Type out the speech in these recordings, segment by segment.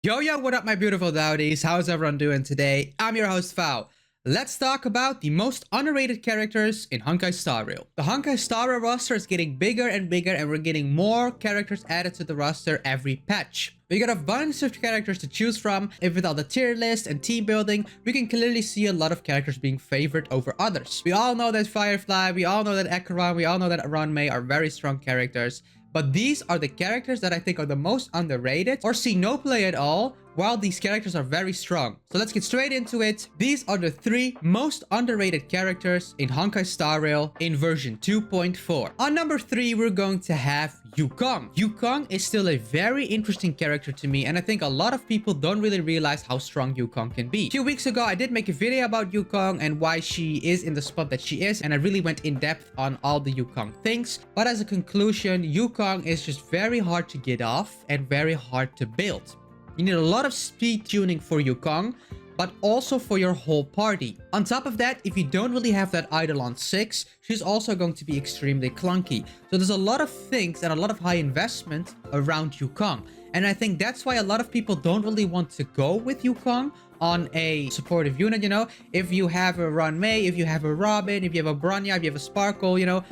Yo, what up, my beautiful dowdies? How's everyone doing today? I'm your host, Fao. Let's talk about the most underrated characters in Honkai Star Rail. The Honkai Star Rail roster is getting bigger and bigger, and we're getting more characters added to the roster every patch. We got a bunch of characters to choose from, and with all the tier list and team building, we can clearly see a lot of characters being favored over others. We all know that Firefly, we all know that Acheron, we all know that Ranmei are very strong characters. But these are the characters that I think are the most underrated or see no play at all, while these characters are very strong. So let's get straight into it. These are the 3 most underrated characters in Honkai Star Rail in version 2.4. On number 3, we're going to have Yukong. Yukong is still a very interesting character to me, and I think a lot of people don't really realize how strong Yukong can be. A few weeks ago, I did make a video about Yukong and why she is in the spot that she is, and I really went in depth on all the Yukong things. But as a conclusion, Yukong is just very hard to get off and very hard to build. You need a lot of speed tuning for Yukong, but also for your whole party. On top of that, if you don't really have that idol on 6, she's also going to be extremely clunky. So there's a lot of things and a lot of high investment around Yukong. And I think that's why a lot of people don't really want to go with Yukong on a supportive unit, you know? If you have a Ranmei, if you have a Robin, if you have a Bronya, if you have a Sparkle, you know,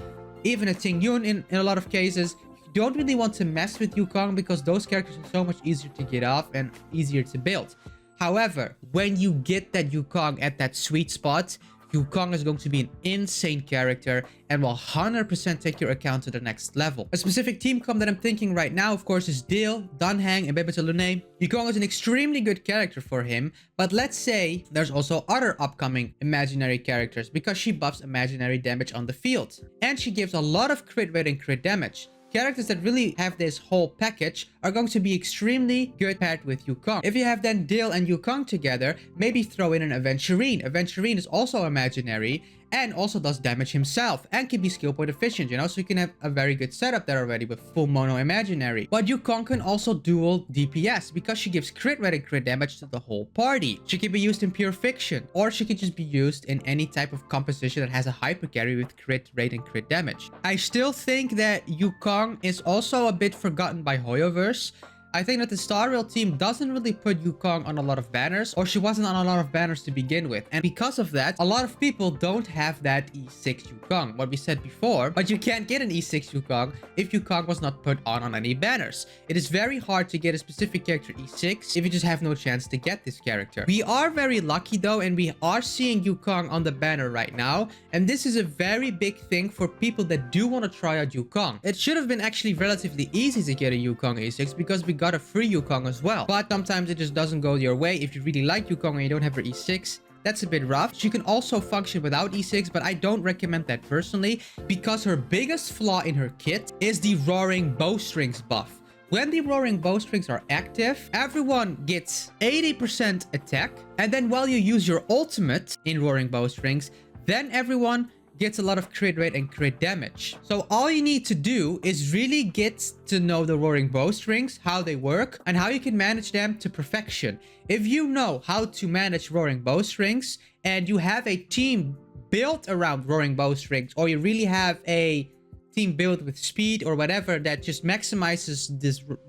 even a Tingyun in a lot of cases, don't really want to mess with Yukong because those characters are so much easier to get off and easier to build. However, when you get that Yukong at that sweet spot, Yukong is going to be an insane character and will 100% take your account to the next level. A specific team comp that I'm thinking right now, of course, is Dil, Dunhang, and Bebe Lune. Yukong is an extremely good character for him, but let's say there's also other upcoming imaginary characters because she buffs imaginary damage on the field. And she gives a lot of crit rate and crit damage. Characters that really have this whole package are going to be extremely good paired with Yukong. If you have then Dil and Yukong together, maybe throw in an Aventurine. Aventurine is also imaginary and also does damage himself and can be skill point efficient, you know, so you can have a very good setup there already with full mono imaginary. But Yukong can also dual DPS because she gives crit rate and crit damage to the whole party. She can be used in pure fiction, or she can just be used in any type of composition that has a hyper carry with crit rate and crit damage. I still think that Yukong is also a bit forgotten by Hoyoverse. I think that the Star Rail team doesn't really put Yukong on a lot of banners, or she wasn't on a lot of banners to begin with. And because of that, a lot of people don't have that E6 Yukong, what we said before, but you can't get an E6 Yukong if Yukong was not put on any banners. It is very hard to get a specific character E6 if you just have no chance to get this character. We are very lucky though, and we are seeing Yukong on the banner right now, and this is a very big thing for people that do want to try out Yukong. It should have been actually relatively easy to get a Yukong E6 because we got a free Yukong as well, but sometimes it just doesn't go your way. If you really like Yukong and you don't have her E6, that's a bit rough. She can also function without E6, but I don't recommend that personally because her biggest flaw in her kit is the Roaring Bowstrings buff. When the Roaring Bowstrings are active, everyone gets 80% attack, and then while you use your ultimate in Roaring Bowstrings, then everyone gets a lot of crit rate and crit damage. So all you need to do is really get to know the Roaring Bowstrings, how they work, and how you can manage them to perfection. If you know how to manage Roaring Bowstrings, and you have a team built around Roaring Bowstrings, or you really have a team built with speed or whatever that just maximizes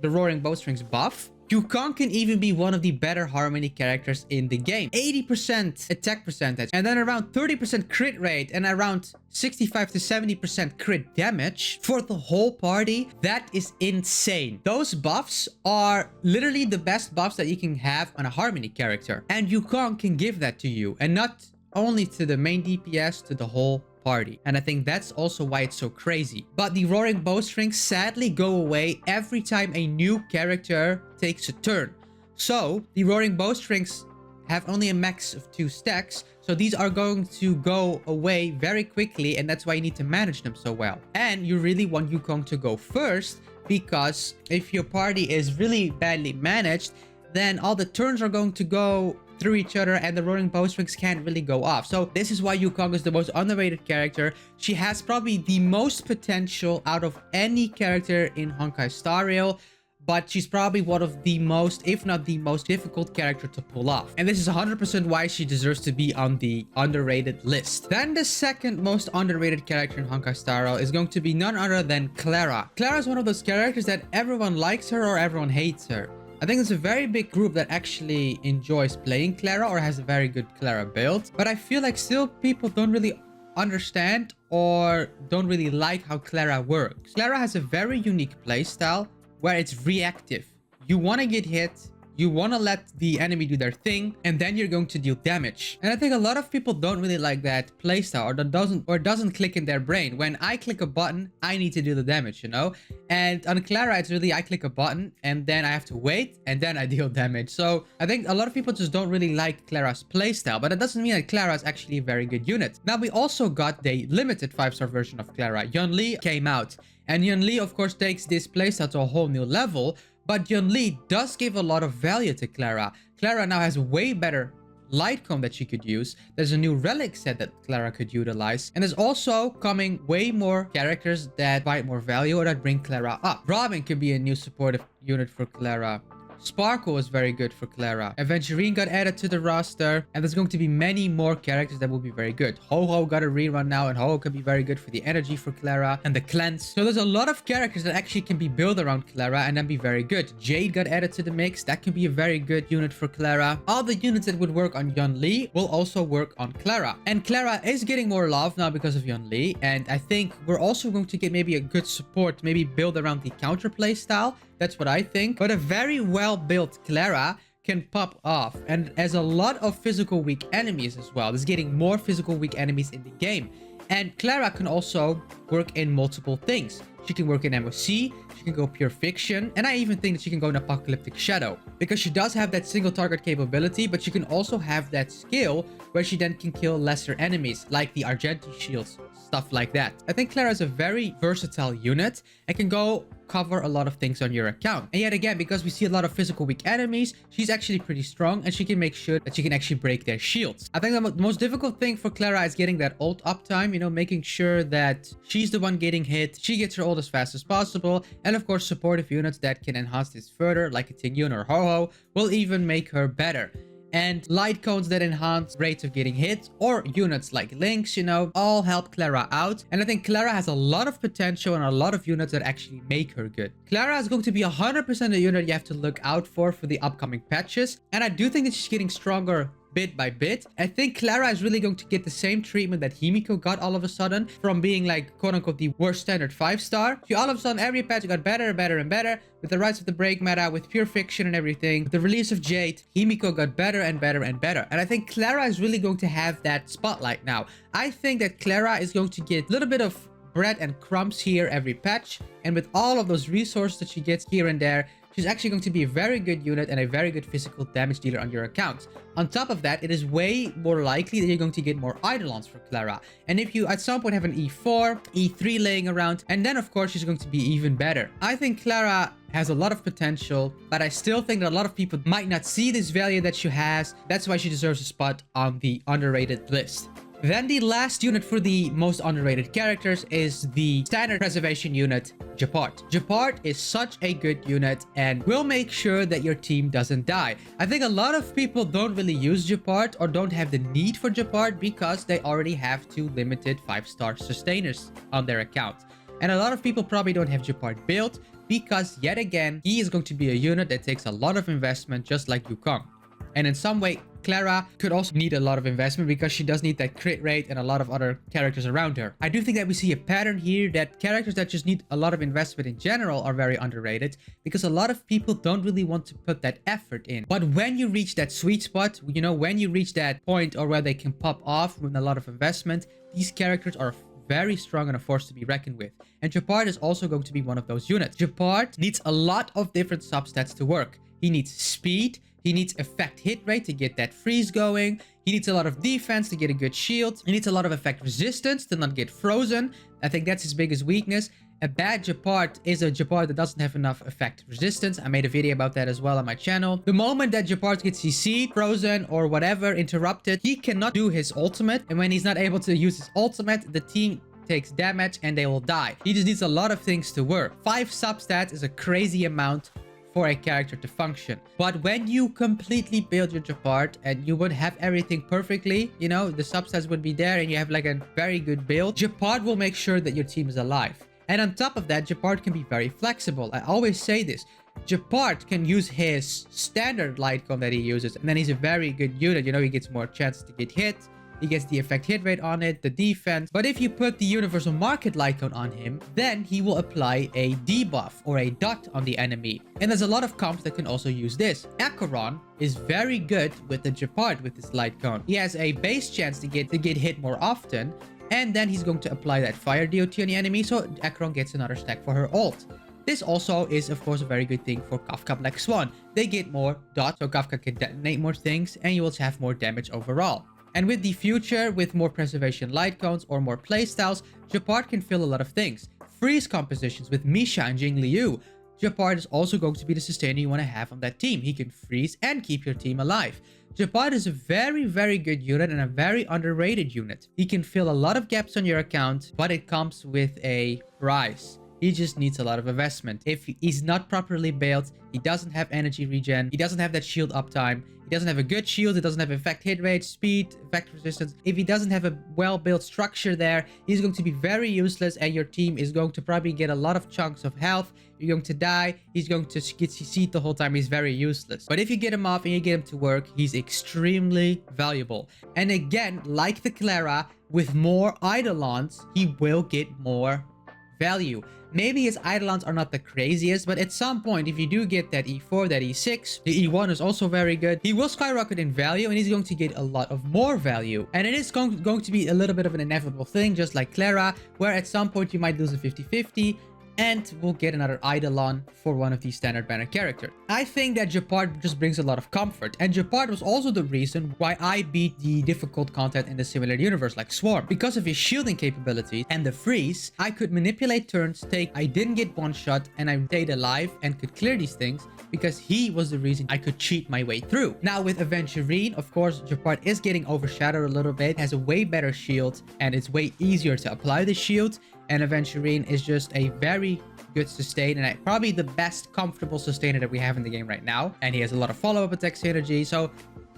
the Roaring Bowstrings buff, Yukong can even be one of the better Harmony characters in the game. 80% attack percentage, and then around 30% crit rate, and around 65 to 70% crit damage for the whole party. That is insane. Those buffs are literally the best buffs that you can have on a Harmony character. And Yukong can give that to you, and not only to the main DPS, to the whole party. And I think that's also why it's so crazy. But the Roaring Bowstrings sadly go away every time a new character takes a turn. So the Roaring Bowstrings have only a max of 2 stacks, so these are going to go away very quickly, and that's why you need to manage them so well. And you really want Yukong to go first, because if your party is really badly managed, then all the turns are going to go through each other and the Roaring Bowstrings can't really go off. So this is why Yukong is the most underrated character. She has probably the most potential out of any character in Honkai Star Rail, but she's probably one of the most, if not the most difficult character to pull off. And this is 100% why she deserves to be on the underrated list. Then the second most underrated character in Honkai Star Rail is going to be none other than Clara. Clara is one of those characters that everyone likes her or everyone hates her. I think there's a very big group that actually enjoys playing Clara or has a very good Clara build. But I feel like still people don't really understand or don't really like how Clara works. Clara has a very unique playstyle where it's reactive. You want to get hit, you want to let the enemy do their thing, and then you're going to deal damage. And I think a lot of people don't really like that playstyle, or that doesn't click in their brain. When I click a button, I need to do the damage, you know? And on Clara, it's really I click a button and then I have to wait and then I deal damage. So I think a lot of people just don't really like Clara's playstyle, but it doesn't mean that Clara is actually a very good unit. Now, we also got the limited 5-star version of Clara. Yun-Li came out, and Yun-Li, of course, takes this playstyle to a whole new level. But Yun-Li does give a lot of value to Clara. Clara now has way better light cone that she could use. There's a new relic set that Clara could utilize. And there's also coming way more characters that provide more value or that bring Clara up. Robin could be a new supportive unit for Clara. Sparkle is very good for Clara. Aventurine got added to the roster, and there's going to be many more characters that will be very good. Ho-Ho got a rerun now, and Ho-Ho could be very good for the energy for Clara and the cleanse. So there's a lot of characters that actually can be built around Clara and then be very good. Jade got added to the mix. That can be a very good unit for Clara. All the units that would work on Yun-Li will also work on Clara. And Clara is getting more love now because of Yun-Li, and I think we're also going to get maybe a good support, maybe build around the counterplay style. That's what I think. But a very well-built Clara can pop off, and has a lot of physical weak enemies as well. There's getting more physical weak enemies in the game. And Clara can also work in multiple things. She can work in MOC, she can go pure fiction, and I even think that she can go in Apocalyptic Shadow. Because she does have that single target capability, but she can also have that skill where she then can kill lesser enemies, like the Argenti shields, stuff like that. I think Clara is a very versatile unit and can go cover a lot of things on your account. And yet again, because we see a lot of physical weak enemies, she's actually pretty strong, and she can make sure that she can actually break their shields. I think the most difficult thing for Clara is getting that ult uptime, you know, making sure that she's the one getting hit, she gets her ult as fast as possible, and of course supportive units that can enhance this further, like a Tingyun or Ho-Ho, will even make her better. And light cones that enhance rates of getting hit, or units like Lynx, you know, all help Clara out. And I think Clara has a lot of potential and a lot of units that actually make her good. Clara is going to be 100% a unit you have to look out for the upcoming patches. And I do think that she's getting stronger bit by bit. I think Clara is really going to get the same treatment that Himiko got all of a sudden, from being like quote-unquote the worst standard 5-star. She all of a sudden every patch got better and better and better, with the rise of the break meta, with pure fiction and everything. With the release of Jade, Himiko got better and better and better. And I think Clara is really going to have that spotlight now. I think that Clara is going to get a little bit of bread and crumbs here every patch, and with all of those resources that she gets here and there, she's actually going to be a very good unit and a very good physical damage dealer on your account. On top of that, it is way more likely that you're going to get more Eidolons for Clara. And if you at some point have an E4, E3 laying around, and then of course she's going to be even better. I think Clara has a lot of potential, but I still think that a lot of people might not see this value that she has. That's why she deserves a spot on the underrated list. Then the last unit for the most underrated characters is the standard preservation unit, Gepard. Gepard is such a good unit and will make sure that your team doesn't die. I think a lot of people don't really use Gepard or don't have the need for Gepard because they already have 2 limited 5-star sustainers on their account. And a lot of people probably don't have Gepard built because, yet again, he is going to be a unit that takes a lot of investment, just like Yukong. And in some way, Clara could also need a lot of investment because she does need that crit rate and a lot of other characters around her. I do think that we see a pattern here that characters that just need a lot of investment in general are very underrated because a lot of people don't really want to put that effort in. But when you reach that sweet spot, you know, when you reach that point or where they can pop off with a lot of investment, these characters are very strong and a force to be reckoned with. And Gepard is also going to be one of those units. Gepard needs a lot of different substats to work. He needs speed. He needs effect hit rate to get that freeze going. He needs a lot of defense to get a good shield. He needs a lot of effect resistance to not get frozen. I think that's his biggest weakness. A bad Gepard is a Gepard that doesn't have enough effect resistance. I made a video about that as well on my channel. The moment that Gepard gets CC'd, frozen, or whatever, interrupted, he cannot do his ultimate. And when he's not able to use his ultimate, the team takes damage and they will die. He just needs a lot of things to work. 5 substats is a crazy amount for a character to function. But when you completely build your Gepard and you would have everything perfectly, you know, the substats would be there and you have like a very good build, Gepard will make sure that your team is alive. And on top of that, Gepard can be very flexible. I always say this. Japart can use his standard light cone that he uses, and then he's a very good unit. You know, he gets more chances to get hit. He gets the effect hit rate on it, the defense. But if you put the universal market light cone on him, then he will apply a debuff or a dot on the enemy. And there's a lot of comps that can also use this. Acheron is very good with the Japart with this light cone. He has a base chance to get hit more often, and then he's going to apply that fire DOT on the enemy, so Acheron gets another stack for her ult. This also is, of course, a very good thing for Kafka Black Swan. They get more dots, so Kafka can detonate more things, and you will have more damage overall. And with the future, with more preservation light cones or more playstyles, Japart can fill a lot of things. Freeze compositions with Misha and Jing Liu. Japart is also going to be the sustainer you want to have on that team. He can freeze and keep your team alive. Japart is a very, very good unit and a very underrated unit. He can fill a lot of gaps on your account, but it comes with a price. He just needs a lot of investment. If he's not properly built, he doesn't have energy regen, he doesn't have that shield uptime, he doesn't have a good shield, he doesn't have effect hit rate, speed, effect resistance. If he doesn't have a well-built structure there, he's going to be very useless, and your team is going to probably get a lot of chunks of health. You're going to die, he's going to get CC'd the whole time, he's very useless. But if you get him off and you get him to work, he's extremely valuable. And again, like the Clara, with more Eidolons, he will get more value. Maybe his Eidolons are not the craziest, but at some point, if you do get that E4, that E6, the E1 is also very good. He will skyrocket in value, and he's going to get a lot of more value. And it is going to be a little bit of an inevitable thing, just like Clara, where at some point you might lose a 50-50, and we'll get another Eidolon for one of these standard banner characters. I think that Japart just brings a lot of comfort, and Japart was also the reason why I beat the difficult content in the simulated universe like Swarm. Because of his shielding capabilities and the freeze, I could manipulate turns, I didn't get one shot, and I stayed alive and could clear these things because he was the reason I could cheat my way through. Now with Aventurine, of course, Japart is getting overshadowed a little bit, has a way better shield, and it's way easier to apply the shield. And Aventurine is just a very good sustain, and probably the best comfortable sustainer that we have in the game right now. And he has a lot of follow-up attack synergy. So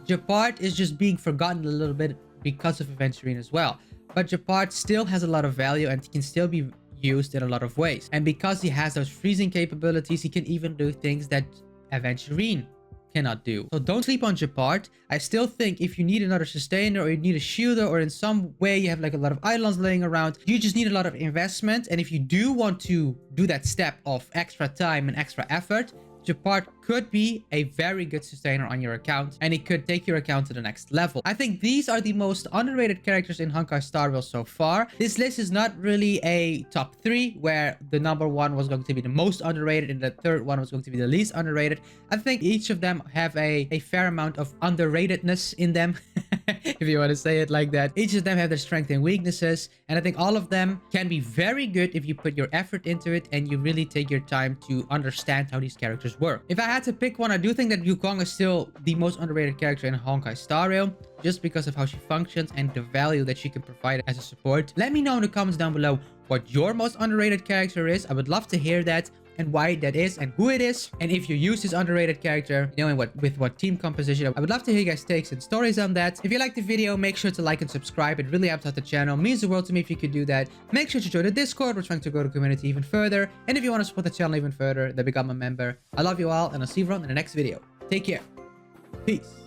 Japart is just being forgotten a little bit because of Aventurine as well. But Japart still has a lot of value and can still be used in a lot of ways. And because he has those freezing capabilities, he can even do things that Aventurine cannot do. So don't sleep on Japart. I still think if you need another sustainer, or you need a shielder, or in some way you have like a lot of Eidolons laying around, you just need a lot of investment. And if you do want to do that step of extra time and extra effort, Japart could be a very good sustainer on your account, and it could take your account to the next level. I think these are the most underrated characters in Honkai Star Rail so far. This list is not really a top 3, where the number 1 was going to be the most underrated and the third one was going to be the least underrated. I think each of them have a fair amount of underratedness in them, if you want to say it like that. Each of them have their strengths and weaknesses, and I think all of them can be very good if you put your effort into it and you really take your time to understand how these characters work. If I had to pick one, I do think that Yukong is still the most underrated character in Honkai Star Rail, just because of how she functions and the value that she can provide as a support. Let me know in the comments down below what your most underrated character is. I would love to hear that, and why that is, and who it is, and if you use this underrated character, you know, and with what team composition. I would love to hear you guys' takes and stories on that. If you liked the video, make sure to like and subscribe. It really helps out the channel. It means the world to me if you could do that. Make sure to join the Discord. We're trying to grow the community even further, and if you want to support the channel even further, then become a member. I love you all, and I'll see you around in the next video. Take care. Peace.